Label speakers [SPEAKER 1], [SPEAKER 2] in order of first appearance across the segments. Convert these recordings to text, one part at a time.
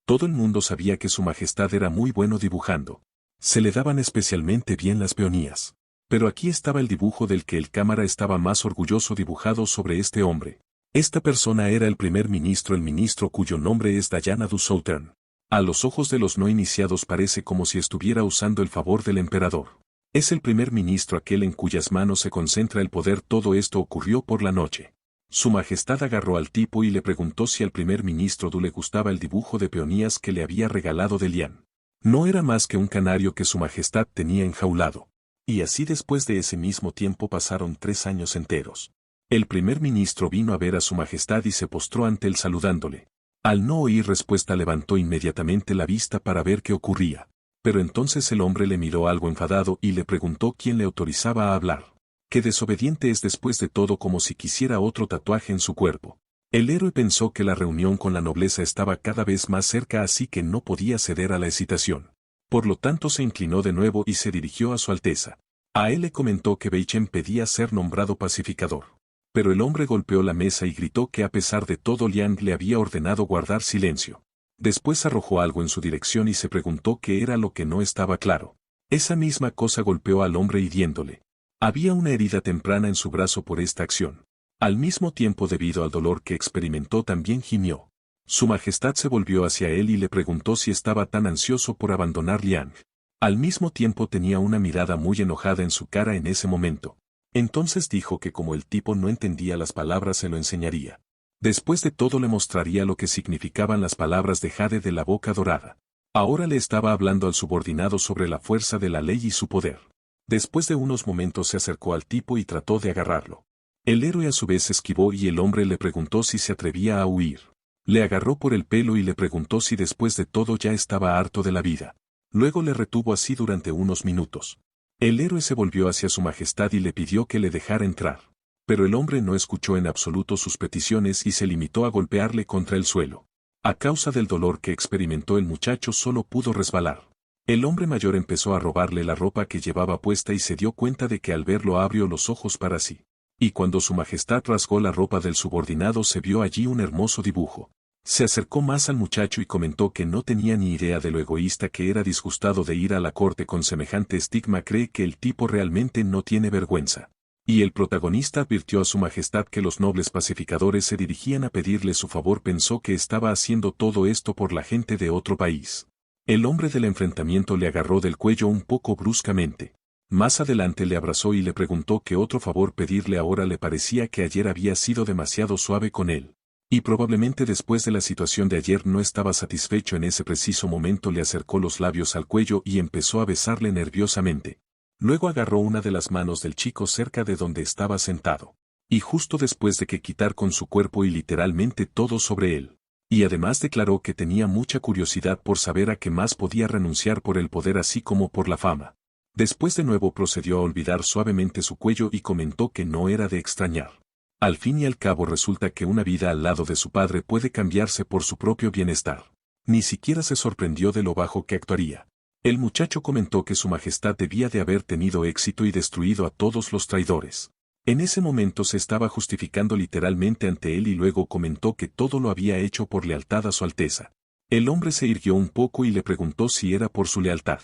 [SPEAKER 1] Todo el mundo sabía que su majestad era muy bueno dibujando. Se le daban especialmente bien las peonías. Pero aquí estaba el dibujo del que el cámara estaba más orgulloso dibujado sobre este hombre. Esta persona era el primer ministro, el ministro cuyo nombre es Diana du Southern. A los ojos de los no iniciados parece como si estuviera usando el favor del emperador. Es el primer ministro aquel en cuyas manos se concentra el poder. Todo esto ocurrió por la noche. Su majestad agarró al tipo y le preguntó si al primer ministro Du le gustaba el dibujo de peonías que le había regalado de Lian. No era más que un canario que su majestad tenía enjaulado. Y así después de ese mismo tiempo pasaron 3 años enteros. El primer ministro vino a ver a su majestad y se postró ante él saludándole. Al no oír respuesta levantó inmediatamente la vista para ver qué ocurría. Pero entonces el hombre le miró algo enfadado y le preguntó quién le autorizaba a hablar. Qué desobediente es después de todo, como si quisiera otro tatuaje en su cuerpo. El héroe pensó que la reunión con la nobleza estaba cada vez más cerca, así que no podía ceder a la excitación. Por lo tanto se inclinó de nuevo y se dirigió a su alteza. A él le comentó que Beichen pedía ser nombrado pacificador. Pero el hombre golpeó la mesa y gritó que a pesar de todo Liang le había ordenado guardar silencio. Después arrojó algo en su dirección y se preguntó qué era lo que no estaba claro. Esa misma cosa golpeó al hombre hiriéndole. Había una herida temprana en su brazo por esta acción. Al mismo tiempo, debido al dolor que experimentó, también gimió. Su majestad se volvió hacia él y le preguntó si estaba tan ansioso por abandonar Liang. Al mismo tiempo tenía una mirada muy enojada en su cara en ese momento. Entonces dijo que como el tipo no entendía las palabras se lo enseñaría. Después de todo le mostraría lo que significaban las palabras de Jade de la boca dorada. Ahora le estaba hablando al subordinado sobre la fuerza de la ley y su poder. Después de unos momentos se acercó al tipo y trató de agarrarlo. El héroe a su vez esquivó y el hombre le preguntó si se atrevía a huir. Le agarró por el pelo y le preguntó si después de todo ya estaba harto de la vida. Luego le retuvo así durante unos minutos. El héroe se volvió hacia su majestad y le pidió que le dejara entrar. Pero el hombre no escuchó en absoluto sus peticiones y se limitó a golpearle contra el suelo. A causa del dolor que experimentó el muchacho solo pudo resbalar. El hombre mayor empezó a robarle la ropa que llevaba puesta y se dio cuenta de que al verlo abrió los ojos para sí. Y cuando su majestad rasgó la ropa del subordinado se vio allí un hermoso dibujo. Se acercó más al muchacho y comentó que no tenía ni idea de lo egoísta que era, disgustado de ir a la corte con semejante estigma. Cree que el tipo realmente no tiene vergüenza. Y el protagonista advirtió a su majestad que los nobles pacificadores se dirigían a pedirle su favor. Pensó que estaba haciendo todo esto por la gente de otro país. El hombre del enfrentamiento le agarró del cuello un poco bruscamente. Más adelante le abrazó y le preguntó qué otro favor pedirle. Ahora le parecía que ayer había sido demasiado suave con él. Y probablemente después de la situación de ayer no estaba satisfecho. En ese preciso momento le acercó los labios al cuello y empezó a besarle nerviosamente. Luego agarró una de las manos del chico cerca de donde estaba sentado. Y justo después de que quitar con su cuerpo y literalmente todo sobre él. Y además declaró que tenía mucha curiosidad por saber a qué más podía renunciar por el poder así como por la fama. Después de nuevo procedió a olvidar suavemente su cuello y comentó que no era de extrañar. Al fin y al cabo resulta que una vida al lado de su padre puede cambiarse por su propio bienestar. Ni siquiera se sorprendió de lo bajo que actuaría. El muchacho comentó que su majestad debía de haber tenido éxito y destruido a todos los traidores. En ese momento se estaba justificando literalmente ante él y luego comentó que todo lo había hecho por lealtad a su alteza. El hombre se irguió un poco y le preguntó si era por su lealtad.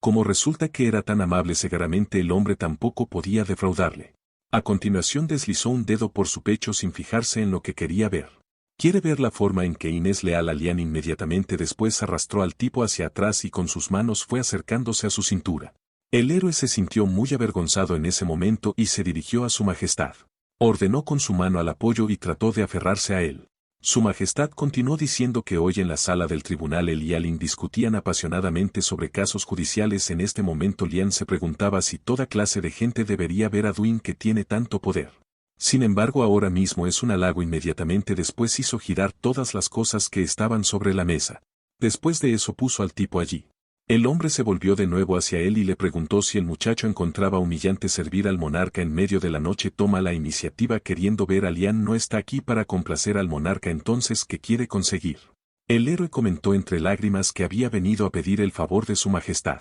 [SPEAKER 1] Como resulta que era tan amable cegaramente, el hombre tampoco podía defraudarle. A continuación deslizó un dedo por su pecho sin fijarse en lo que quería ver. ¿Quiere ver la forma en que Inés leal a Lian? Inmediatamente después arrastró al tipo hacia atrás y con sus manos fue acercándose a su cintura. El héroe se sintió muy avergonzado en ese momento y se dirigió a su majestad. Ordenó con su mano al apoyo y trató de aferrarse a él. Su majestad continuó diciendo que hoy en la sala del tribunal él y Alin discutían apasionadamente sobre casos judiciales. En este momento Lian se preguntaba si toda clase de gente debería ver a Duin, que tiene tanto poder. Sin embargo, ahora mismo es un halago. Inmediatamente después hizo girar todas las cosas que estaban sobre la mesa. Después de eso puso al tipo allí. El hombre se volvió de nuevo hacia él y le preguntó si el muchacho encontraba humillante servir al monarca en medio de la noche. Toma la iniciativa queriendo ver a Lian. No está aquí para complacer al monarca. Entonces, ¿qué quiere conseguir? El héroe comentó entre lágrimas que había venido a pedir el favor de su majestad.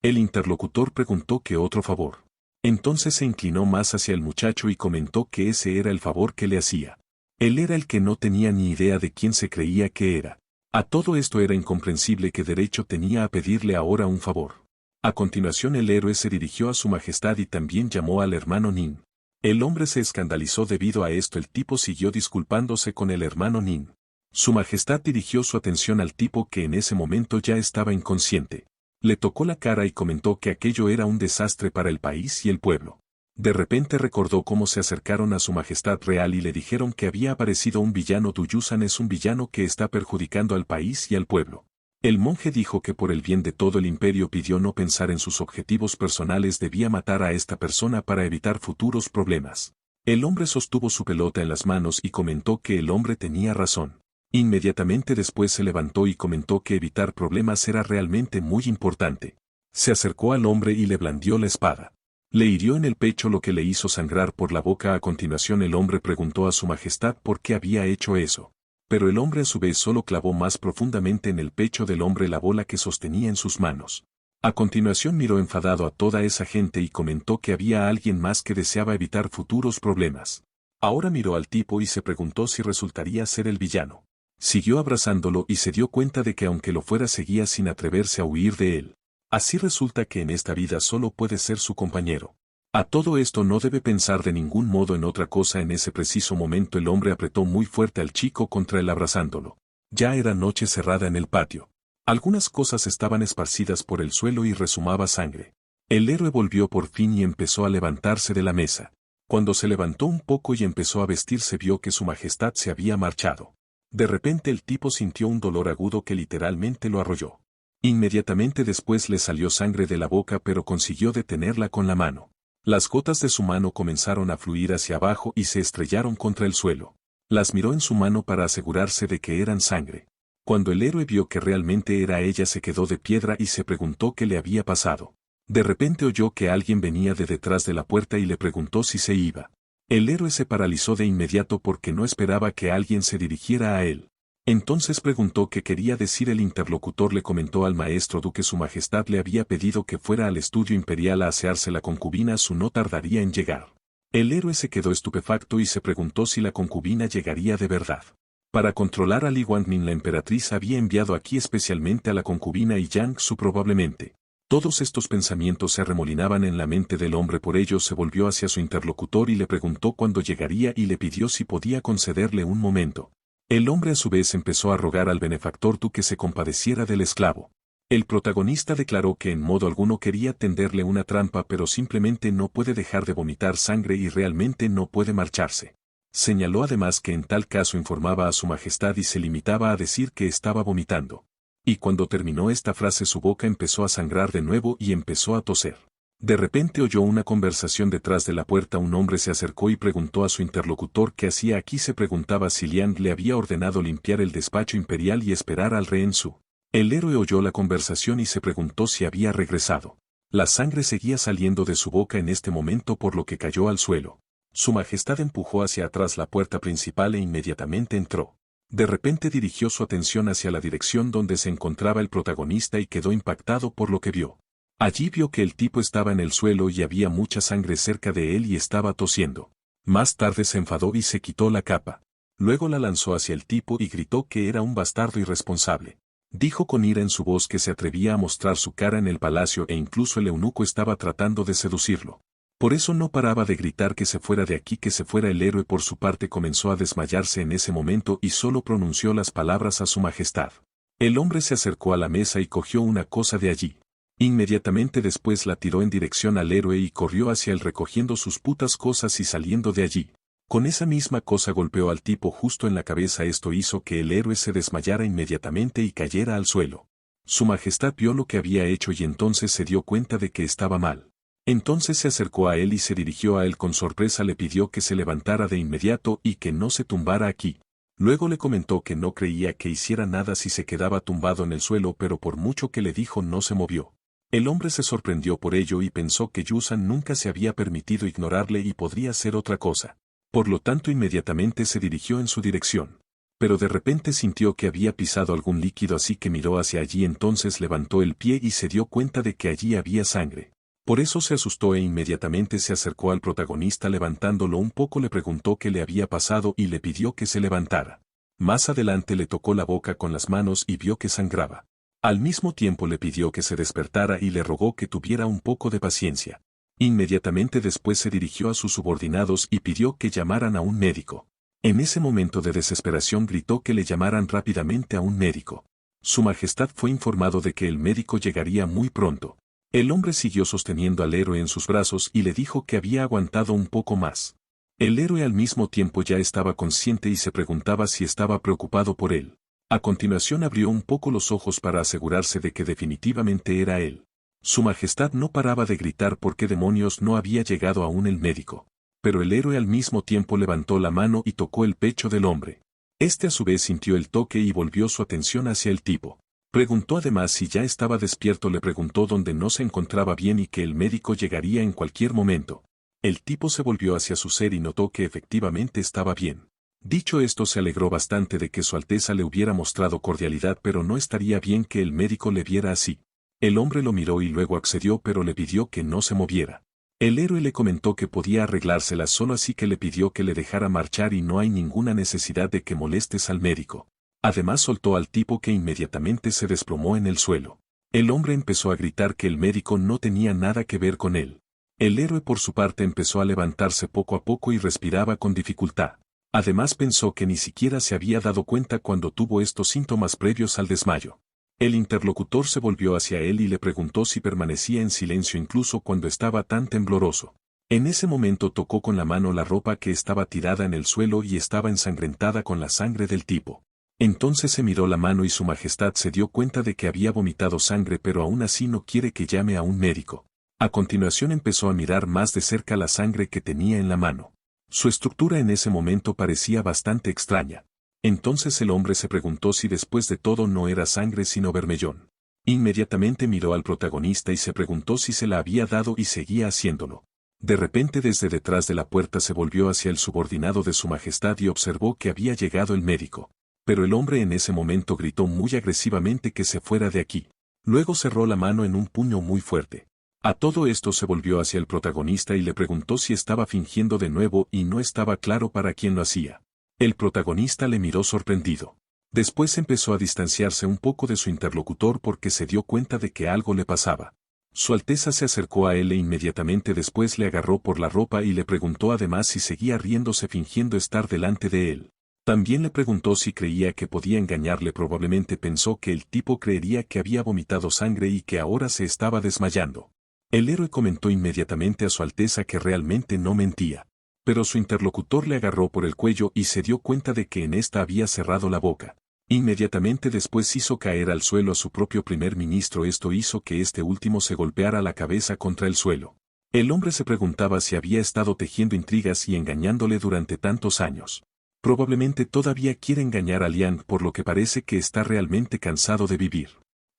[SPEAKER 1] El interlocutor preguntó qué otro favor. Entonces se inclinó más hacia el muchacho y comentó que ese era el favor que le hacía. Él era el que no tenía ni idea de quién se creía que era. A todo esto era incomprensible qué derecho tenía a pedirle ahora un favor. A continuación el héroe se dirigió a su majestad y también llamó al hermano Nin. El hombre se escandalizó debido a esto. El tipo siguió disculpándose con el hermano Nin. Su majestad dirigió su atención al tipo que en ese momento ya estaba inconsciente. Le tocó la cara y comentó que aquello era un desastre para el país y el pueblo. De repente recordó cómo se acercaron a su majestad real y le dijeron que había aparecido un villano. Duyusan es un villano que está perjudicando al país y al pueblo. El monje dijo que por el bien de todo el imperio pidió no pensar en sus objetivos personales, debía matar a esta persona para evitar futuros problemas. El hombre sostuvo su pelota en las manos y comentó que el hombre tenía razón. Inmediatamente después se levantó y comentó que evitar problemas era realmente muy importante. Se acercó al hombre y le blandió la espada. Le hirió en el pecho, lo que le hizo sangrar por la boca. A continuación el hombre preguntó a su majestad por qué había hecho eso. Pero el hombre a su vez solo clavó más profundamente en el pecho del hombre la bola que sostenía en sus manos. A continuación miró enfadado a toda esa gente y comentó que había alguien más que deseaba evitar futuros problemas. Ahora miró al tipo y se preguntó si resultaría ser el villano. Siguió abrazándolo y se dio cuenta de que aunque lo fuera seguía sin atreverse a huir de él. Así resulta que en esta vida solo puede ser su compañero. A todo esto no debe pensar de ningún modo en otra cosa. En ese preciso momento el hombre apretó muy fuerte al chico contra él abrazándolo. Ya era noche cerrada en el patio. Algunas cosas estaban esparcidas por el suelo y resumaba sangre. El héroe volvió por fin y empezó a levantarse de la mesa. Cuando se levantó un poco y empezó a vestirse vio que su majestad se había marchado. De repente el tipo sintió un dolor agudo que literalmente lo arrolló. Inmediatamente después le salió sangre de la boca, pero consiguió detenerla con la mano. Las gotas de su mano comenzaron a fluir hacia abajo y se estrellaron contra el suelo. Las miró en su mano para asegurarse de que eran sangre. Cuando el héroe vio que realmente era ella, se quedó de piedra y se preguntó qué le había pasado. De repente oyó que alguien venía de detrás de la puerta y le preguntó si se iba. El héroe se paralizó de inmediato porque no esperaba que alguien se dirigiera a él. Entonces preguntó qué quería decir. El interlocutor le comentó al maestro Du que su majestad le había pedido que fuera al estudio imperial a asearse la concubina, su no tardaría en llegar. El héroe se quedó estupefacto y se preguntó si la concubina llegaría de verdad. Para controlar a Li Guangmin, la emperatriz había enviado aquí especialmente a la concubina y Yang Su probablemente. Todos estos pensamientos se arremolinaban en la mente del hombre, por ello se volvió hacia su interlocutor y le preguntó cuándo llegaría y le pidió si podía concederle un momento. El hombre a su vez empezó a rogar al benefactor Du que se compadeciera del esclavo. El protagonista declaró que en modo alguno quería tenderle una trampa, pero simplemente no puede dejar de vomitar sangre y realmente no puede marcharse. Señaló además que en tal caso informaba a su majestad y se limitaba a decir que estaba vomitando. Y cuando terminó esta frase su boca empezó a sangrar de nuevo y empezó a toser. De repente oyó una conversación detrás de la puerta. Un hombre se acercó y preguntó a su interlocutor qué hacía aquí. Se preguntaba si Liang le había ordenado limpiar el despacho imperial y esperar al rehén Su. El héroe oyó la conversación y se preguntó si había regresado. La sangre seguía saliendo de su boca en este momento, por lo que cayó al suelo. Su majestad empujó hacia atrás la puerta principal e inmediatamente entró. De repente dirigió su atención hacia la dirección donde se encontraba el protagonista y quedó impactado por lo que vio. Allí vio que el tipo estaba en el suelo y había mucha sangre cerca de él y estaba tosiendo. Más tarde se enfadó y se quitó la capa. Luego la lanzó hacia el tipo y gritó que era un bastardo irresponsable. Dijo con ira en su voz que se atrevía a mostrar su cara en el palacio e incluso el eunuco estaba tratando de seducirlo. Por eso no paraba de gritar que se fuera de aquí, que se fuera. El héroe por su parte comenzó a desmayarse en ese momento y solo pronunció las palabras a su majestad. El hombre se acercó a la mesa y cogió una cosa de allí. Inmediatamente después la tiró en dirección al héroe y corrió hacia él recogiendo sus putas cosas y saliendo de allí. Con esa misma cosa golpeó al tipo justo en la cabeza. Esto hizo que el héroe se desmayara inmediatamente y cayera al suelo. Su majestad vio lo que había hecho y entonces se dio cuenta de que estaba mal. Entonces se acercó a él y se dirigió a él con sorpresa. Le pidió que se levantara de inmediato y que no se tumbara aquí. Luego le comentó que no creía que hiciera nada si se quedaba tumbado en el suelo, pero por mucho que le dijo no se movió. El hombre se sorprendió por ello y pensó que Yusan nunca se había permitido ignorarle y podría ser otra cosa. Por lo tanto inmediatamente se dirigió en su dirección. Pero de repente sintió que había pisado algún líquido, así que miró hacia allí. Entonces levantó el pie y se dio cuenta de que allí había sangre. Por eso se asustó e inmediatamente se acercó al protagonista. Levantándolo un poco le preguntó qué le había pasado y le pidió que se levantara. Más adelante le tocó la boca con las manos y vio que sangraba. Al mismo tiempo le pidió que se despertara y le rogó que tuviera un poco de paciencia. Inmediatamente después se dirigió a sus subordinados y pidió que llamaran a un médico. En ese momento de desesperación gritó que le llamaran rápidamente a un médico. Su Majestad fue informado de que el médico llegaría muy pronto. El hombre siguió sosteniendo al héroe en sus brazos y le dijo que había aguantado un poco más. El héroe al mismo tiempo ya estaba consciente y se preguntaba si estaba preocupado por él. A continuación abrió un poco los ojos para asegurarse de que definitivamente era él. Su Majestad no paraba de gritar por qué demonios no había llegado aún el médico. Pero el héroe al mismo tiempo levantó la mano y tocó el pecho del hombre. Este a su vez sintió el toque y volvió su atención hacia el tipo. Preguntó además si ya estaba despierto, le preguntó dónde no se encontraba bien y que el médico llegaría en cualquier momento. El tipo se volvió hacia su ser y notó que efectivamente estaba bien. Dicho esto, se alegró bastante de que Su Alteza le hubiera mostrado cordialidad, pero no estaría bien que el médico le viera así. El hombre lo miró y luego accedió, pero le pidió que no se moviera. El héroe le comentó que podía arreglárselas solo, así que le pidió que le dejara marchar y no hay ninguna necesidad de que molestes al médico. Además soltó al tipo, que inmediatamente se desplomó en el suelo. El hombre empezó a gritar que el médico no tenía nada que ver con él. El héroe por su parte empezó a levantarse poco a poco y respiraba con dificultad. Además pensó que ni siquiera se había dado cuenta cuando tuvo estos síntomas previos al desmayo. El interlocutor se volvió hacia él y le preguntó si permanecía en silencio incluso cuando estaba tan tembloroso. En ese momento tocó con la mano la ropa que estaba tirada en el suelo y estaba ensangrentada con la sangre del tipo. Entonces se miró la mano y Su Majestad se dio cuenta de que había vomitado sangre, pero aún así no quiere que llame a un médico. A continuación empezó a mirar más de cerca la sangre que tenía en la mano. Su estructura en ese momento parecía bastante extraña. Entonces el hombre se preguntó si después de todo no era sangre sino bermellón. Inmediatamente miró al protagonista y se preguntó si se la había dado y seguía haciéndolo. De repente desde detrás de la puerta se volvió hacia el subordinado de Su Majestad y observó que había llegado el médico. Pero el hombre en ese momento gritó muy agresivamente que se fuera de aquí. Luego cerró la mano en un puño muy fuerte. A todo esto se volvió hacia el protagonista y le preguntó si estaba fingiendo de nuevo y no estaba claro para quién lo hacía. El protagonista le miró sorprendido. Después empezó a distanciarse un poco de su interlocutor porque se dio cuenta de que algo le pasaba. Su Alteza se acercó a él e inmediatamente después le agarró por la ropa y le preguntó además si seguía riéndose fingiendo estar delante de él. También le preguntó si creía que podía engañarle. Probablemente pensó que el tipo creería que había vomitado sangre y que ahora se estaba desmayando. El héroe comentó inmediatamente a Su Alteza que realmente no mentía. Pero su interlocutor le agarró por el cuello y se dio cuenta de que en esta había cerrado la boca. Inmediatamente después hizo caer al suelo a su propio primer ministro. Esto hizo que este último se golpeara la cabeza contra el suelo. El hombre se preguntaba si había estado tejiendo intrigas y engañándole durante tantos años. Probablemente todavía quiere engañar a Liang, por lo que parece que está realmente cansado de vivir.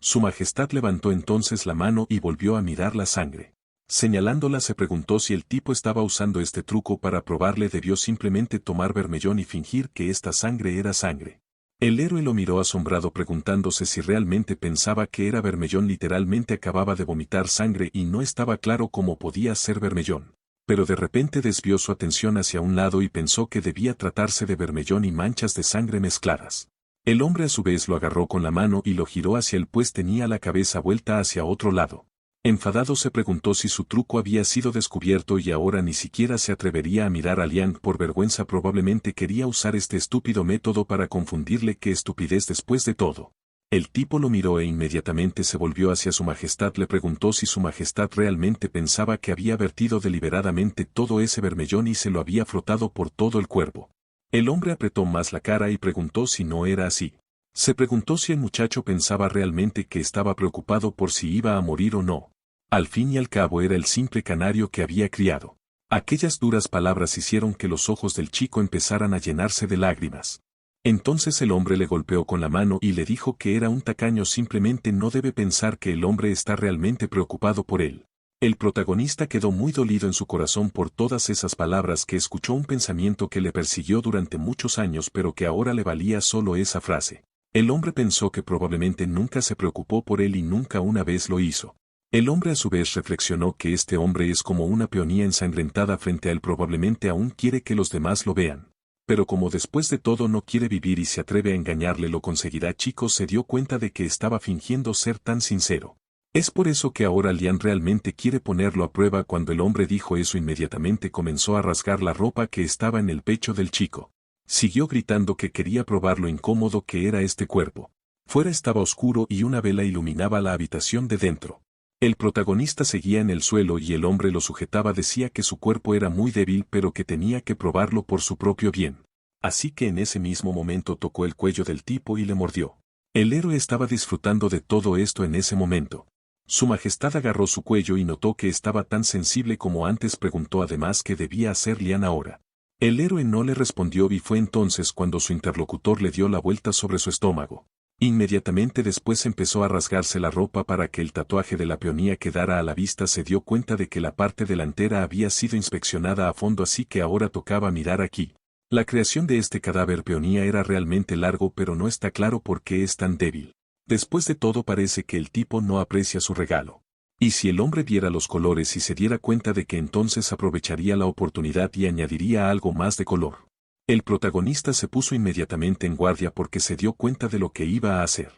[SPEAKER 1] Su Majestad levantó entonces la mano y volvió a mirar la sangre. Señalándola se preguntó si el tipo estaba usando este truco para probarle. Debió simplemente tomar bermellón y fingir que esta sangre era sangre. El héroe lo miró asombrado preguntándose si realmente pensaba que era bermellón. Literalmente acababa de vomitar sangre y no estaba claro cómo podía ser bermellón. Pero de repente desvió su atención hacia un lado y pensó que debía tratarse de bermellón y manchas de sangre mezcladas. El hombre a su vez lo agarró con la mano y lo giró hacia él, pues tenía la cabeza vuelta hacia otro lado. Enfadado se preguntó si su truco había sido descubierto y ahora ni siquiera se atrevería a mirar a Liang por vergüenza. Probablemente quería usar este estúpido método para confundirle. ¡Qué estupidez después de todo! El tipo lo miró e inmediatamente se volvió hacia Su Majestad. Le preguntó si Su Majestad realmente pensaba que había vertido deliberadamente todo ese bermellón y se lo había frotado por todo el cuerpo. El hombre apretó más la cara y preguntó si no era así. Se preguntó si el muchacho pensaba realmente que estaba preocupado por si iba a morir o no. Al fin y al cabo era el simple canario que había criado. Aquellas duras palabras hicieron que los ojos del chico empezaran a llenarse de lágrimas. Entonces el hombre le golpeó con la mano y le dijo que era un tacaño. Simplemente no debe pensar que el hombre está realmente preocupado por él. El protagonista quedó muy dolido en su corazón por todas esas palabras que escuchó, un pensamiento que le persiguió durante muchos años pero que ahora le valía solo esa frase. El hombre pensó que probablemente nunca se preocupó por él y nunca una vez lo hizo. El hombre a su vez reflexionó que este hombre es como una peonía ensangrentada frente a él. Probablemente aún quiere que los demás lo vean. Pero como después de todo no quiere vivir y se atreve a engañarle, lo conseguirá. Chico se dio cuenta de que estaba fingiendo ser tan sincero. Es por eso que ahora Lian realmente quiere ponerlo a prueba. Cuando el hombre dijo eso, inmediatamente comenzó a rasgar la ropa que estaba en el pecho del chico. Siguió gritando que quería probar lo incómodo que era este cuerpo. Fuera estaba oscuro y una vela iluminaba la habitación de dentro. El protagonista seguía en el suelo y el hombre lo sujetaba. Decía que su cuerpo era muy débil, pero que tenía que probarlo por su propio bien. Así que en ese mismo momento tocó el cuello del tipo y le mordió. El héroe estaba disfrutando de todo esto en ese momento. Su Majestad agarró su cuello y notó que estaba tan sensible como antes. Preguntó además qué debía hacer Lian ahora. El héroe no le respondió y fue entonces cuando su interlocutor le dio la vuelta sobre su estómago. Inmediatamente después empezó a rasgarse la ropa para que el tatuaje de la peonía quedara a la vista. Se dio cuenta de que la parte delantera había sido inspeccionada a fondo, así que ahora tocaba mirar aquí. La creación de este cadáver peonía era realmente largo, pero no está claro por qué es tan débil. Después de todo parece que el tipo no aprecia su regalo. Y si el hombre viera los colores y se diera cuenta de que entonces aprovecharía la oportunidad y añadiría algo más de color. El protagonista se puso inmediatamente en guardia porque se dio cuenta de lo que iba a hacer.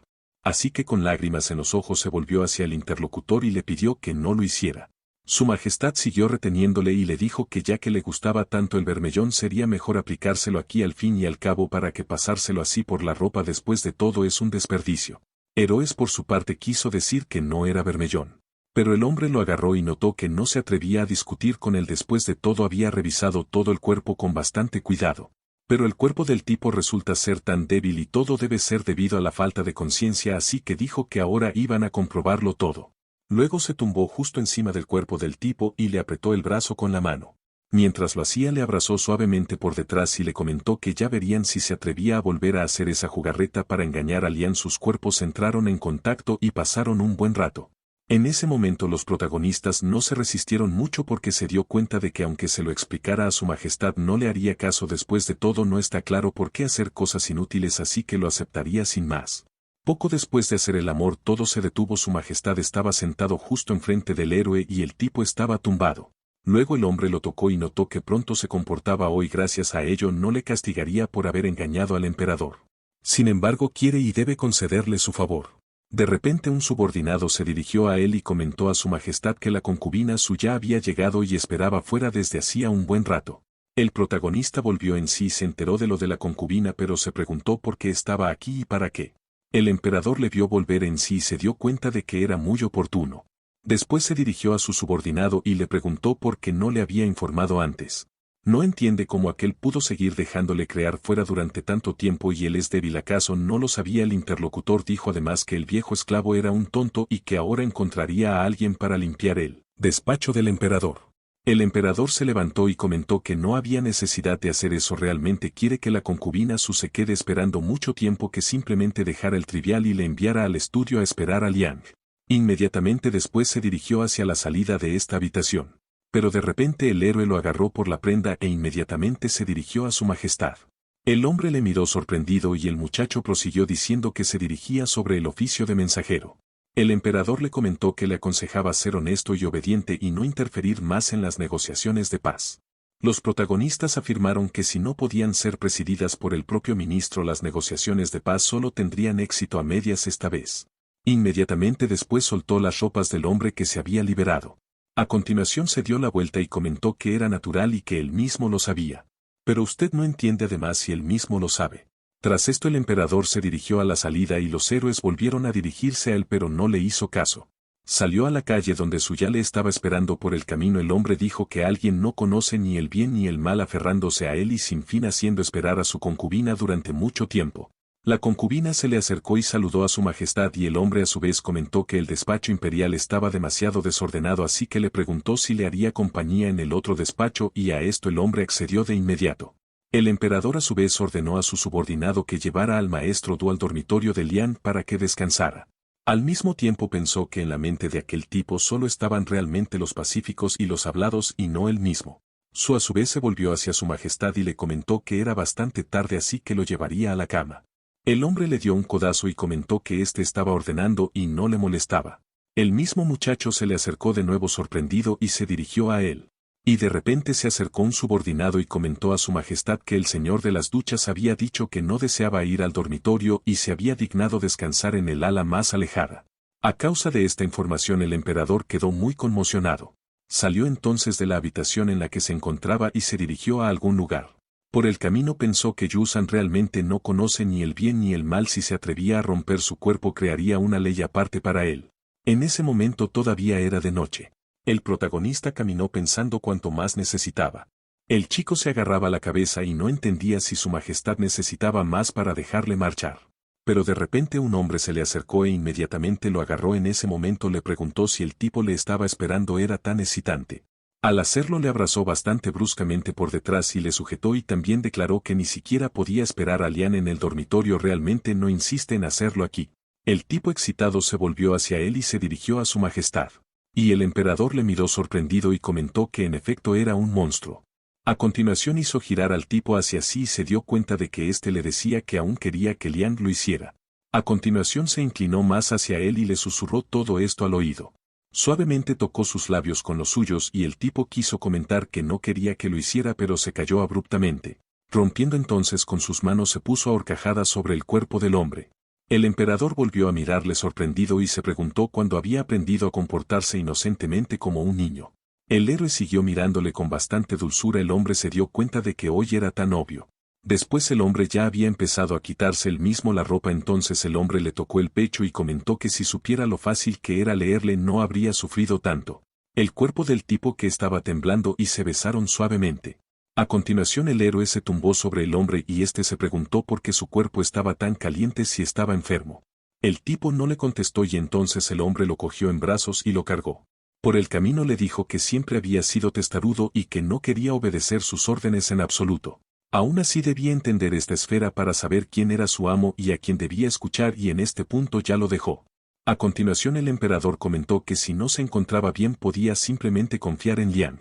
[SPEAKER 1] Así que con lágrimas en los ojos se volvió hacia el interlocutor y le pidió que no lo hiciera. Su Majestad siguió reteniéndole y le dijo que ya que le gustaba tanto el bermellón sería mejor aplicárselo aquí al fin y al cabo, para que pasárselo así por la ropa después de todo es un desperdicio. Héroes por su parte quiso decir que no era bermellón. Pero el hombre lo agarró y notó que no se atrevía a discutir con él. Después de todo había revisado todo el cuerpo con bastante cuidado. Pero el cuerpo del tipo resulta ser tan débil y todo debe ser debido a la falta de conciencia, así que dijo que ahora iban a comprobarlo todo. Luego se tumbó justo encima del cuerpo del tipo y le apretó el brazo con la mano. Mientras lo hacía le abrazó suavemente por detrás y le comentó que ya verían si se atrevía a volver a hacer esa jugarreta para engañar a Lian. Sus cuerpos entraron en contacto y pasaron un buen rato. En ese momento los protagonistas no se resistieron mucho porque se dio cuenta de que aunque se lo explicara a su Majestad no le haría caso. Después de todo no está claro por qué hacer cosas inútiles, así que lo aceptaría sin más. Poco después de hacer el amor todo se detuvo. Su Majestad estaba sentado justo enfrente del héroe y el tipo estaba tumbado. Luego el hombre lo tocó y notó que pronto se comportaba hoy. Gracias a ello no le castigaría por haber engañado al emperador. Sin embargo quiere y debe concederle su favor. De repente un subordinado se dirigió a él y comentó a su Majestad que la concubina suya había llegado y esperaba fuera desde hacía un buen rato. El protagonista volvió en sí y se enteró de lo de la concubina, pero se preguntó por qué estaba aquí y para qué. El emperador le vio volver en sí y se dio cuenta de que era muy oportuno. Después se dirigió a su subordinado y le preguntó por qué no le había informado antes. No entiende cómo aquel pudo seguir dejándole crear fuera durante tanto tiempo y él es débil. ¿Acaso no lo sabía? El interlocutor dijo además que el viejo esclavo era un tonto y que ahora encontraría a alguien para limpiar el despacho del emperador. El emperador se levantó y comentó que no había necesidad de hacer eso. Realmente quiere que la concubina su se quede esperando mucho tiempo, que simplemente dejara el trivial y le enviara al estudio a esperar a Liang. Inmediatamente después se dirigió hacia la salida de esta habitación. Pero de repente el héroe lo agarró por la prenda e inmediatamente se dirigió a su Majestad. El hombre le miró sorprendido y el muchacho prosiguió diciendo que se dirigía sobre el oficio de mensajero. El emperador le comentó que le aconsejaba ser honesto y obediente y no interferir más en las negociaciones de paz. Los protagonistas afirmaron que si no podían ser presididas por el propio ministro, las negociaciones de paz solo tendrían éxito a medias esta vez. Inmediatamente después soltó las ropas del hombre que se había liberado. A continuación se dio la vuelta y comentó que era natural y que él mismo lo sabía. Pero usted no entiende además si él mismo lo sabe. Tras esto el emperador se dirigió a la salida y los héroes volvieron a dirigirse a él, pero no le hizo caso. Salió a la calle donde Suya le estaba esperando por el camino. El hombre dijo que alguien no conoce ni el bien ni el mal, aferrándose a él y sin fin haciendo esperar a su concubina durante mucho tiempo. La concubina se le acercó y saludó a su Majestad y el hombre a su vez comentó que el despacho imperial estaba demasiado desordenado, así que le preguntó si le haría compañía en el otro despacho y a esto el hombre accedió de inmediato. El emperador a su vez ordenó a su subordinado que llevara al maestro Du al dormitorio de Lian para que descansara. Al mismo tiempo pensó que en la mente de aquel tipo solo estaban realmente los pacíficos y los hablados y no él mismo. Su a su vez se volvió hacia su Majestad y le comentó que era bastante tarde, así que lo llevaría a la cama. El hombre le dio un codazo y comentó que éste estaba ordenando y no le molestaba. El mismo muchacho se le acercó de nuevo sorprendido y se dirigió a él. Y de repente se acercó un subordinado y comentó a su majestad que el señor de las duchas había dicho que no deseaba ir al dormitorio y se había dignado descansar en el ala más alejada. A causa de esta información el emperador quedó muy conmocionado. Salió entonces de la habitación en la que se encontraba y se dirigió a algún lugar. Por el camino pensó que Yusan realmente no conoce ni el bien ni el mal. Si se atrevía a romper su cuerpo crearía una ley aparte para él. En ese momento todavía era de noche. El protagonista caminó pensando cuánto más necesitaba. El chico se agarraba la cabeza y no entendía si su majestad necesitaba más para dejarle marchar. Pero de repente un hombre se le acercó e inmediatamente lo agarró. En ese momento le preguntó si el tipo le estaba esperando. Era tan excitante. Al hacerlo le abrazó bastante bruscamente por detrás y le sujetó y también declaró que ni siquiera podía esperar a Lian en el dormitorio. Realmente no insiste en hacerlo aquí. El tipo excitado se volvió hacia él y se dirigió a su majestad. Y el emperador le miró sorprendido y comentó que en efecto era un monstruo. A continuación hizo girar al tipo hacia sí y se dio cuenta de que éste le decía que aún quería que Lian lo hiciera. A continuación se inclinó más hacia él y le susurró todo esto al oído. Suavemente tocó sus labios con los suyos y el tipo quiso comentar que no quería que lo hiciera, pero se calló abruptamente. Rompiendo entonces con sus manos se puso a horcajadas sobre el cuerpo del hombre. El emperador volvió a mirarle sorprendido y se preguntó cuándo había aprendido a comportarse inocentemente como un niño. El héroe siguió mirándole con bastante dulzura. El hombre se dio cuenta de que hoy era tan obvio. Después el hombre ya había empezado a quitarse él mismo la ropa. Entonces el hombre le tocó el pecho y comentó que si supiera lo fácil que era leerle no habría sufrido tanto. El cuerpo del tipo que estaba temblando y se besaron suavemente. A continuación el héroe se tumbó sobre el hombre y éste se preguntó por qué su cuerpo estaba tan caliente, si estaba enfermo. El tipo no le contestó y entonces el hombre lo cogió en brazos y lo cargó. Por el camino le dijo que siempre había sido testarudo y que no quería obedecer sus órdenes en absoluto. Aún así debía entender esta esfera para saber quién era su amo y a quién debía escuchar, y en este punto ya lo dejó. A continuación el emperador comentó que si no se encontraba bien podía simplemente confiar en Liang.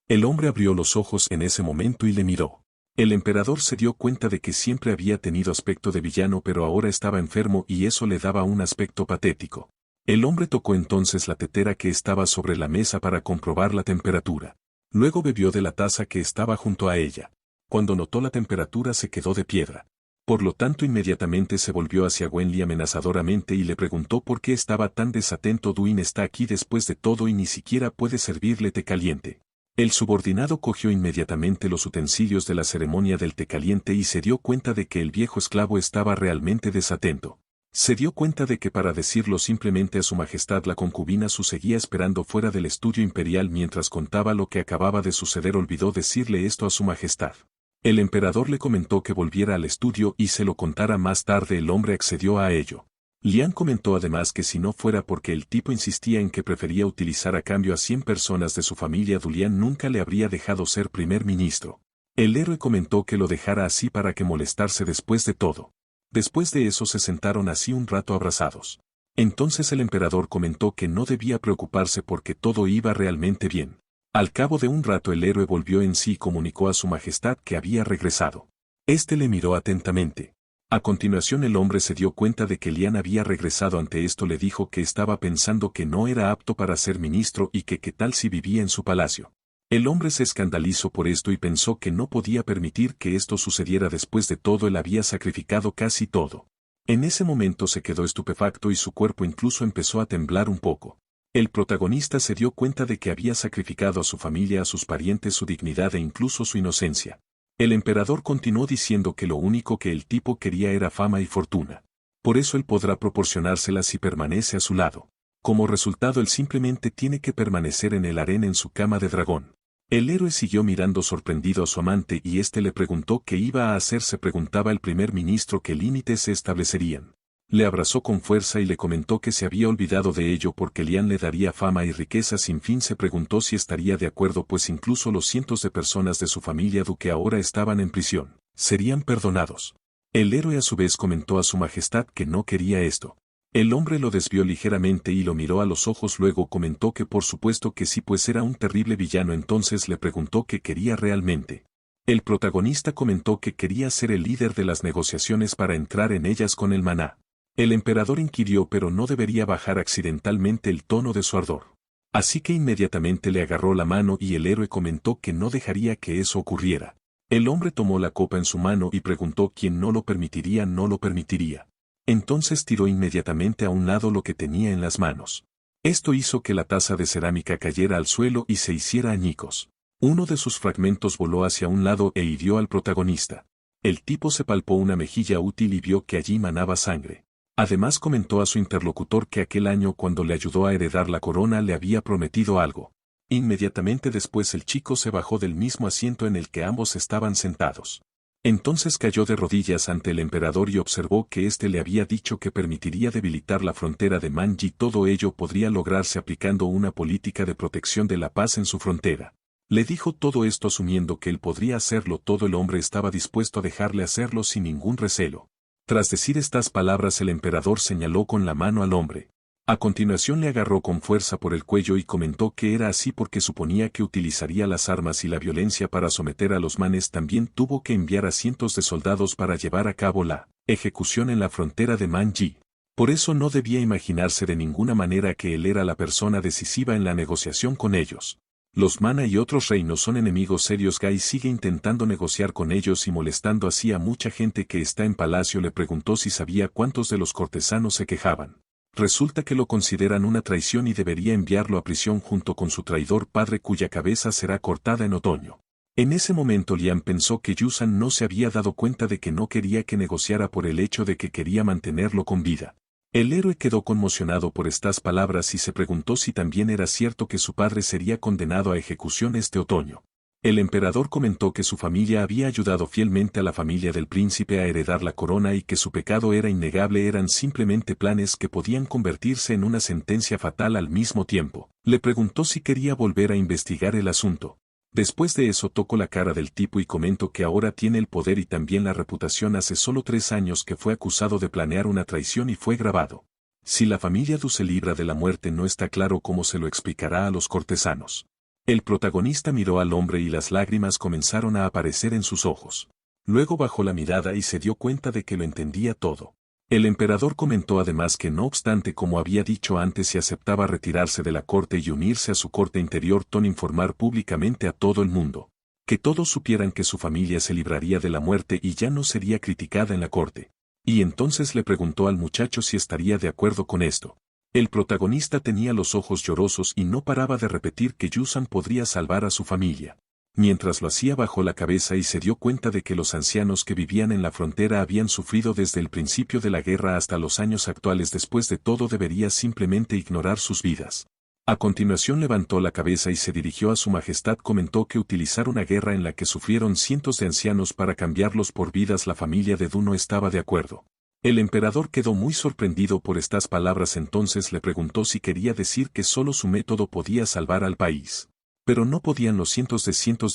[SPEAKER 1] El hombre abrió los ojos en ese momento y le miró. El emperador se dio cuenta de que siempre había tenido aspecto de villano, pero ahora estaba enfermo y eso le daba un aspecto patético. El hombre tocó entonces la tetera que estaba sobre la mesa para comprobar la temperatura. Luego bebió de la taza que estaba junto a ella. Cuando notó la temperatura se quedó de piedra. Por lo tanto inmediatamente se volvió hacia Wenli amenazadoramente y le preguntó por qué estaba tan desatento. Duin está aquí después de todo y ni siquiera puede servirle té caliente. El subordinado cogió inmediatamente los utensilios de la ceremonia del té caliente y se dio cuenta de que el viejo esclavo estaba realmente desatento. Se dio cuenta de que para decirlo simplemente a su majestad la concubina su seguía esperando fuera del estudio imperial. Mientras contaba lo que acababa de suceder olvidó decirle esto a su majestad. El emperador le comentó que volviera al estudio y se lo contara más tarde. El hombre accedió a ello. Lian comentó además que si no fuera porque el tipo insistía en que prefería utilizar a cambio a 100 personas de su familia, Dulian nunca le habría dejado ser primer ministro. El héroe comentó que lo dejara así para que molestarse después de todo. Después de eso se sentaron así un rato abrazados. Entonces el emperador comentó que no debía preocuparse porque todo iba realmente bien. Al cabo de un rato el héroe volvió en sí y comunicó a su majestad que había regresado. Este le miró atentamente. A continuación el hombre se dio cuenta de que Lian había regresado. Ante esto le dijo que estaba pensando que no era apto para ser ministro y que qué tal si vivía en su palacio. El hombre se escandalizó por esto y pensó que no podía permitir que esto sucediera. Después de todo él había sacrificado casi todo. En ese momento se quedó estupefacto y su cuerpo incluso empezó a temblar un poco. El protagonista se dio cuenta de que había sacrificado a su familia, a sus parientes, su dignidad e incluso su inocencia. El emperador continuó diciendo que lo único que el tipo quería era fama y fortuna. Por eso él podrá proporcionársela si permanece a su lado. Como resultado él simplemente tiene que permanecer en el harén en su cama de dragón. El héroe siguió mirando sorprendido a su amante y éste le preguntó qué iba a hacer. Se preguntaba el primer ministro qué límites se establecerían. Le abrazó con fuerza y le comentó que se había olvidado de ello porque Lian le daría fama y riqueza sin fin. Se preguntó si estaría de acuerdo, pues incluso los cientos de personas de su familia duque ahora estaban en prisión, serían perdonados. El héroe a su vez comentó a su majestad que no quería esto. El hombre lo desvió ligeramente y lo miró a los ojos, luego comentó que por supuesto que sí, pues era un terrible villano. Entonces le preguntó qué quería realmente. El protagonista comentó que quería ser el líder de las negociaciones para entrar en ellas con el maná. El emperador inquirió, pero no debería bajar accidentalmente el tono de su ardor. Así que inmediatamente le agarró la mano y el héroe comentó que no dejaría que eso ocurriera. El hombre tomó la copa en su mano y preguntó quién no lo permitiría, no lo permitiría. Entonces tiró inmediatamente a un lado lo que tenía en las manos. Esto hizo que la taza de cerámica cayera al suelo y se hiciera añicos. Uno de sus fragmentos voló hacia un lado e hirió al protagonista. El tipo se palpó una mejilla útil y vio que allí manaba sangre. Además comentó a su interlocutor que aquel año cuando le ayudó a heredar la corona le había prometido algo. Inmediatamente después el chico se bajó del mismo asiento en el que ambos estaban sentados. Entonces cayó de rodillas ante el emperador y observó que éste le había dicho que permitiría debilitar la frontera de Manji. Todo ello podría lograrse aplicando una política de protección de la paz en su frontera. Le dijo todo esto asumiendo que él podría hacerlo. Todo el hombre estaba dispuesto a dejarle hacerlo sin ningún recelo. Tras decir estas palabras el emperador señaló con la mano al hombre. A continuación le agarró con fuerza por el cuello y comentó que era así porque suponía que utilizaría las armas y la violencia para someter a los manes. También tuvo que enviar a cientos de soldados para llevar a cabo la ejecución en la frontera de Manji. Por eso no debía imaginarse de ninguna manera que él era la persona decisiva en la negociación con ellos. Los Mana y otros reinos son enemigos serios. Gai sigue intentando negociar con ellos y molestando así a mucha gente que está en palacio. Le preguntó si sabía cuántos de los cortesanos se quejaban. Resulta que lo consideran una traición y debería enviarlo a prisión junto con su traidor padre cuya cabeza será cortada en otoño. En ese momento Lian pensó que Yusan no se había dado cuenta de que no quería que negociara por el hecho de que quería mantenerlo con vida. El héroe quedó conmocionado por estas palabras y se preguntó si también era cierto que su padre sería condenado a ejecución este otoño. El emperador comentó que su familia había ayudado fielmente a la familia del príncipe a heredar la corona y que su pecado era innegable. Eran simplemente planes que podían convertirse en una sentencia fatal al mismo tiempo. Le preguntó si quería volver a investigar el asunto. Después de eso tocó la cara del tipo y comentó que ahora tiene el poder y también la reputación. Hace solo 3 años que fue acusado de planear una traición y fue grabado. Si la familia Du se libra de la muerte no está claro cómo se lo explicará a los cortesanos. El protagonista miró al hombre y las lágrimas comenzaron a aparecer en sus ojos. Luego bajó la mirada y se dio cuenta de que lo entendía todo. El emperador comentó además que no obstante como había dicho antes si aceptaba retirarse de la corte y unirse a su corte interior informar públicamente a todo el mundo. Que todos supieran que su familia se libraría de la muerte y ya no sería criticada en la corte. Y entonces le preguntó al muchacho si estaría de acuerdo con esto. El protagonista tenía los ojos llorosos y no paraba de repetir que Yusan podría salvar a su familia. Mientras lo hacía bajó la cabeza y se dio cuenta de que los ancianos que vivían en la frontera habían sufrido desde el principio de la guerra hasta los años actuales. Después de todo debería simplemente ignorar sus vidas. A continuación levantó la cabeza y se dirigió a su majestad. Comentó que utilizar una guerra en la que sufrieron cientos de ancianos para cambiarlos por vidas. La familia de Du no estaba de acuerdo. El emperador quedó muy sorprendido por estas palabras. Entonces le preguntó si quería decir que solo su método podía salvar al país. Pero no podían los cientos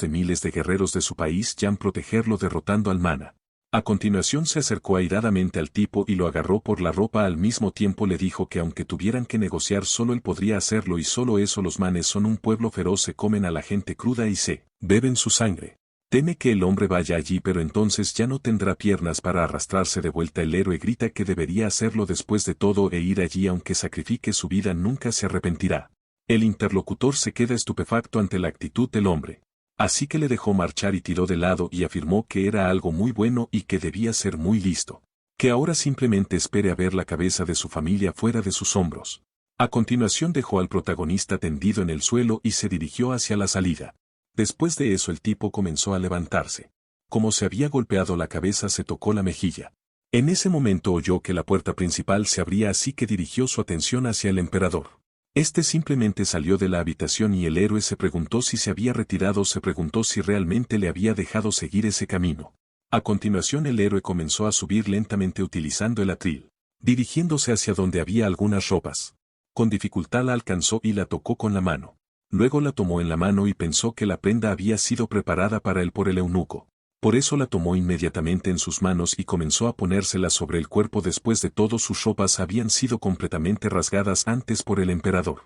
[SPEAKER 1] de miles de guerreros de su país ya protegerlo derrotando al Mana. A continuación se acercó airadamente al tipo y lo agarró por la ropa. Al mismo tiempo le dijo que aunque tuvieran que negociar solo él podría hacerlo y solo eso. Los manes son un pueblo feroz, se comen a la gente cruda y se beben su sangre. Teme que el hombre vaya allí pero entonces ya no tendrá piernas para arrastrarse de vuelta. El héroe grita que debería hacerlo después de todo e ir allí aunque sacrifique su vida nunca se arrepentirá. El interlocutor se queda estupefacto ante la actitud del hombre. Así que le dejó marchar y tiró de lado y afirmó que era algo muy bueno y que debía ser muy listo. Que ahora simplemente espere a ver la cabeza de su familia fuera de sus hombros. A continuación dejó al protagonista tendido en el suelo y se dirigió hacia la salida. Después de eso el tipo comenzó a levantarse. Como se había golpeado la cabeza se tocó la mejilla. En ese momento oyó que la puerta principal se abría así que dirigió su atención hacia el emperador. Este simplemente salió de la habitación y el héroe se preguntó si se había retirado, se preguntó si realmente le había dejado seguir ese camino. A continuación el héroe comenzó a subir lentamente utilizando el atril, dirigiéndose hacia donde había algunas ropas. Con dificultad la alcanzó y la tocó con la mano. Luego la tomó en la mano y pensó que la prenda había sido preparada para él por el eunuco. Por eso la tomó inmediatamente en sus manos y comenzó a ponérsela sobre el cuerpo. Después de todo sus ropas habían sido completamente rasgadas antes por el emperador.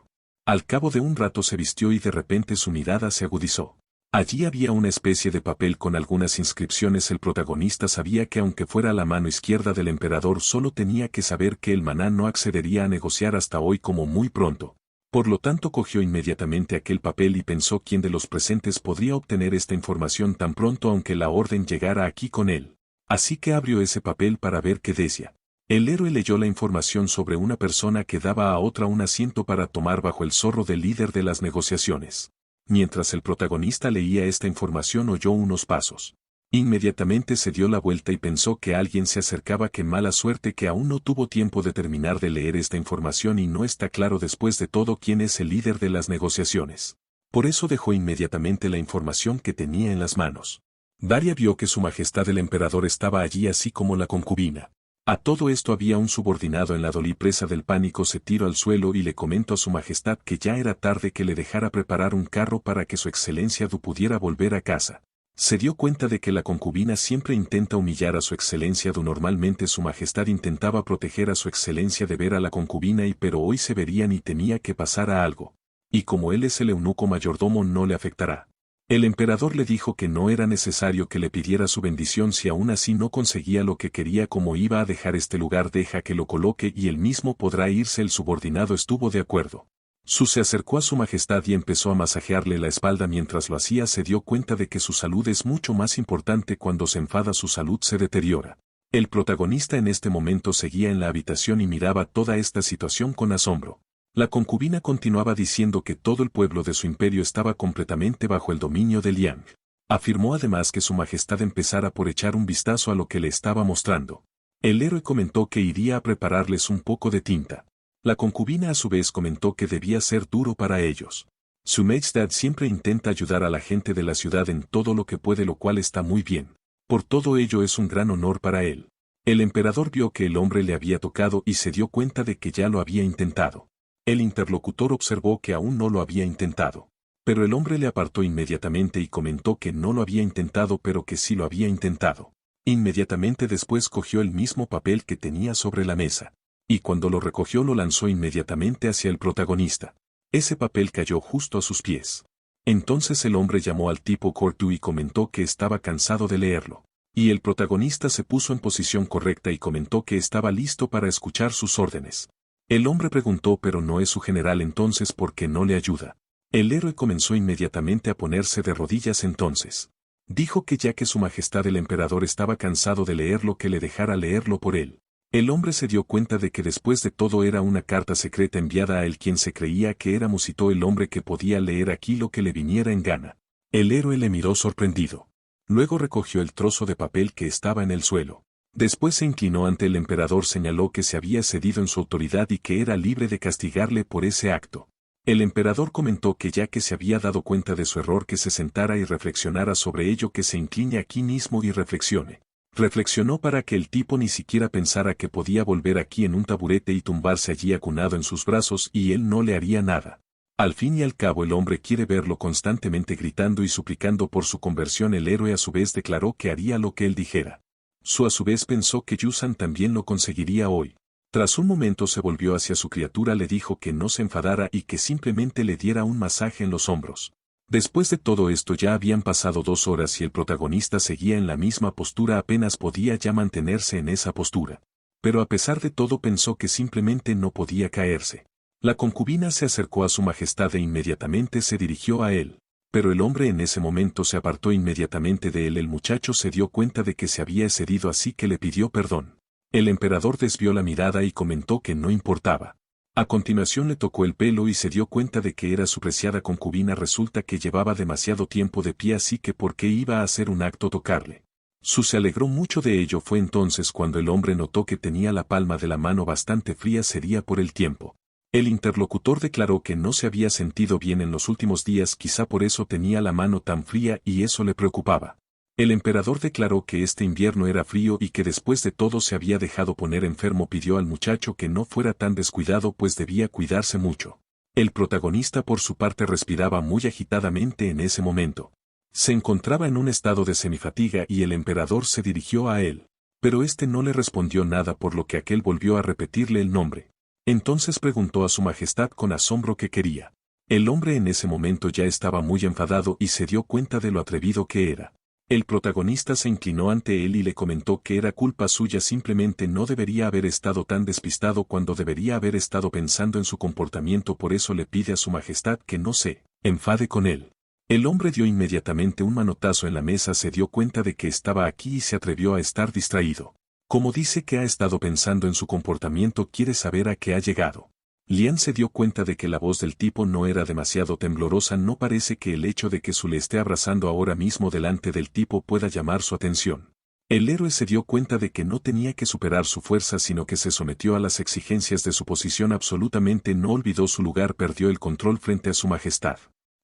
[SPEAKER 1] Al cabo de un rato se vistió y de repente su mirada se agudizó. Allí había una especie de papel con algunas inscripciones. El protagonista sabía que aunque fuera la mano izquierda del emperador solo tenía que saber que el maná no accedería a negociar hasta hoy como muy pronto. Por lo tanto cogió inmediatamente aquel papel y pensó quién de los presentes podría obtener esta información tan pronto aunque la orden llegara aquí con él. Así que abrió ese papel para ver qué decía. El héroe leyó la información sobre una persona que daba a otra un asiento para tomar bajo el zorro del líder de las negociaciones. Mientras el protagonista leía esta información oyó unos pasos. Inmediatamente se dio la vuelta y pensó que alguien se acercaba. Qué mala suerte que aún no tuvo tiempo de terminar de leer esta información y no está claro después de todo quién es el líder de las negociaciones. Por eso dejó inmediatamente la información que tenía en las manos. Daria vio que su majestad el emperador estaba allí así como la concubina. A todo esto había un subordinado en la Dolly presa del pánico se tiró al suelo y le comentó a su majestad que ya era tarde que le dejara preparar un carro para que su excelencia Du pudiera volver a casa. Se dio cuenta de que la concubina siempre intenta humillar a su excelencia Du. Normalmente su majestad intentaba proteger a su excelencia de ver a la concubina pero hoy se verían y temía que pasara algo. Y como él es el eunuco mayordomo no le afectará. El emperador le dijo que no era necesario que le pidiera su bendición si aún así no conseguía lo que quería. Como iba a dejar este lugar, deja que lo coloque y él mismo podrá irse. El subordinado estuvo de acuerdo. Su se acercó a su majestad y empezó a masajearle la espalda. Mientras lo hacía se dio cuenta de que su salud es mucho más importante. Cuando se enfada su salud se deteriora. El protagonista en este momento seguía en la habitación y miraba toda esta situación con asombro. La concubina continuaba diciendo que todo el pueblo de su imperio estaba completamente bajo el dominio de Liang. Afirmó además que su majestad empezara por echar un vistazo a lo que le estaba mostrando. El héroe comentó que iría a prepararles un poco de tinta. La concubina a su vez comentó que debía ser duro para ellos. Su majestad siempre intenta ayudar a la gente de la ciudad en todo lo que puede, lo cual está muy bien. Por todo ello es un gran honor para él. El emperador vio que el hombre le había tocado y se dio cuenta de que ya lo había intentado. El interlocutor observó que aún no lo había intentado. Pero el hombre le apartó inmediatamente y comentó que no lo había intentado pero que sí lo había intentado. Inmediatamente después cogió el mismo papel que tenía sobre la mesa. Y cuando lo recogió lo lanzó inmediatamente hacia el protagonista. Ese papel cayó justo a sus pies. Entonces el hombre llamó al tipo Cortu y comentó que estaba cansado de leerlo. Y el protagonista se puso en posición correcta y comentó que estaba listo para escuchar sus órdenes. El hombre preguntó pero no es su general entonces ¿por qué no le ayuda? El héroe comenzó inmediatamente a ponerse de rodillas entonces. Dijo que ya que su majestad el emperador estaba cansado de leerlo que le dejara leerlo por él. El hombre se dio cuenta de que después de todo era una carta secreta enviada a él quien se creía que era Musito el hombre que podía leer aquí lo que le viniera en gana. El héroe le miró sorprendido. Luego recogió el trozo de papel que estaba en el suelo. Después se inclinó ante el emperador, señaló que se había cedido en su autoridad y que era libre de castigarle por ese acto. El emperador comentó que ya que se había dado cuenta de su error que se sentara y reflexionara sobre ello, que se incline aquí mismo y reflexione. Reflexionó para que el tipo ni siquiera pensara que podía volver aquí en un taburete y tumbarse allí acunado en sus brazos y él no le haría nada. Al fin y al cabo el hombre quiere verlo constantemente gritando y suplicando por su conversión. El héroe a su vez declaró que haría lo que él dijera. Su a su vez pensó que Yusan también lo conseguiría hoy. Tras un momento se volvió hacia su criatura, le dijo que no se enfadara y que simplemente le diera un masaje en los hombros. Después de todo esto ya habían pasado 2 horas y el protagonista seguía en la misma postura, apenas podía ya mantenerse en esa postura. Pero a pesar de todo pensó que simplemente no podía caerse. La concubina se acercó a su majestad e inmediatamente se dirigió a él. Pero el hombre en ese momento se apartó inmediatamente de él. El muchacho se dio cuenta de que se había excedido así que le pidió perdón. El emperador desvió la mirada y comentó que no importaba. A continuación le tocó el pelo y se dio cuenta de que era su preciada concubina. Resulta que llevaba demasiado tiempo de pie, así que ¿por qué iba a hacer un acto tocarle? Su se alegró mucho de ello. Fue entonces cuando el hombre notó que tenía la palma de la mano bastante fría. Sería por el tiempo. El interlocutor declaró que no se había sentido bien en los últimos días, quizá por eso tenía la mano tan fría y eso le preocupaba. El emperador declaró que este invierno era frío y que después de todo se había dejado poner enfermo. Pidió al muchacho que no fuera tan descuidado pues debía cuidarse mucho. El protagonista por su parte respiraba muy agitadamente en ese momento. Se encontraba en un estado de semifatiga y el emperador se dirigió a él. Pero este no le respondió nada, por lo que aquel volvió a repetirle el nombre. Entonces preguntó a su majestad con asombro qué quería. El hombre en ese momento ya estaba muy enfadado y se dio cuenta de lo atrevido que era. El protagonista se inclinó ante él y le comentó que era culpa suya, simplemente no debería haber estado tan despistado cuando debería haber estado pensando en su comportamiento, por eso le pide a su majestad que no se enfade con él. El hombre dio inmediatamente un manotazo en la mesa, se dio cuenta de que estaba aquí y se atrevió a estar distraído. Como dice que ha estado pensando en su comportamiento, quiere saber a qué ha llegado. Lian se dio cuenta de que la voz del tipo no era demasiado temblorosa, no parece que el hecho de que Su le esté abrazando ahora mismo delante del tipo pueda llamar su atención. El héroe se dio cuenta de que no tenía que superar su fuerza, sino que se sometió a las exigencias de su posición, absolutamente no olvidó su lugar, perdió el control frente a su majestad.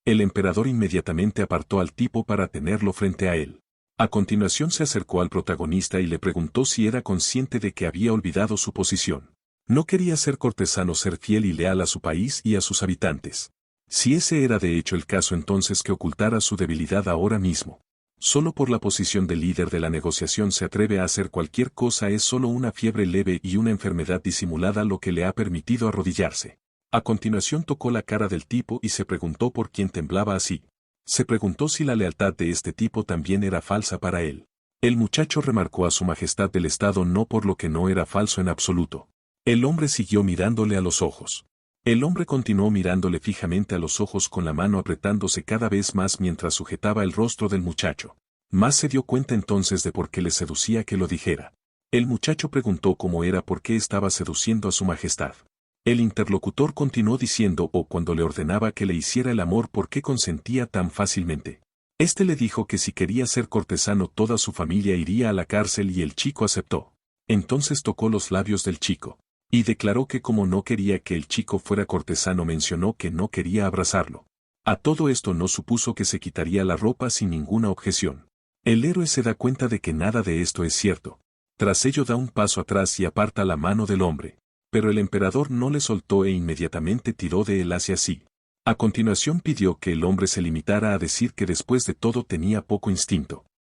[SPEAKER 1] El emperador inmediatamente apartó al tipo para tenerlo frente a él. A continuación se acercó al protagonista y le preguntó si era consciente de que había olvidado su posición. No quería ser cortesano, ser fiel y leal a su país y a sus habitantes. Si ese era de hecho el caso, entonces que ocultara su debilidad ahora mismo. Solo por la posición de líder de la negociación se atreve a hacer cualquier cosa, es solo una fiebre leve y una enfermedad disimulada lo que le ha permitido arrodillarse. A continuación tocó la cara del tipo y se preguntó por quién temblaba así. Se preguntó si la lealtad de este tipo también era falsa para él. El muchacho remarcó a su majestad del estado no, por lo que no era falso en absoluto. El hombre siguió mirándole a los ojos. El hombre continuó mirándole fijamente a los ojos con la mano apretándose cada vez más mientras sujetaba el rostro del muchacho. Más se dio cuenta entonces de por qué le seducía que lo dijera. El muchacho preguntó cómo era, por qué estaba seduciendo a su majestad. El interlocutor continuó diciendo, o cuando le ordenaba que le hiciera el amor, por qué consentía tan fácilmente. Este le dijo que si quería ser cortesano toda su familia iría a la cárcel y el chico aceptó. Entonces tocó los labios del chico. Y declaró que como no quería que el chico fuera cortesano, mencionó que no quería abrazarlo. A todo esto no supuso que se quitaría la ropa sin ninguna objeción. El héroe se da cuenta de que nada de esto es cierto. Tras ello da un paso atrás y aparta la mano del hombre. Pero el emperador no le soltó e inmediatamente tiró de él hacia sí. A continuación pidió que el hombre se limitara a decir que después de todo tenía poco instinto.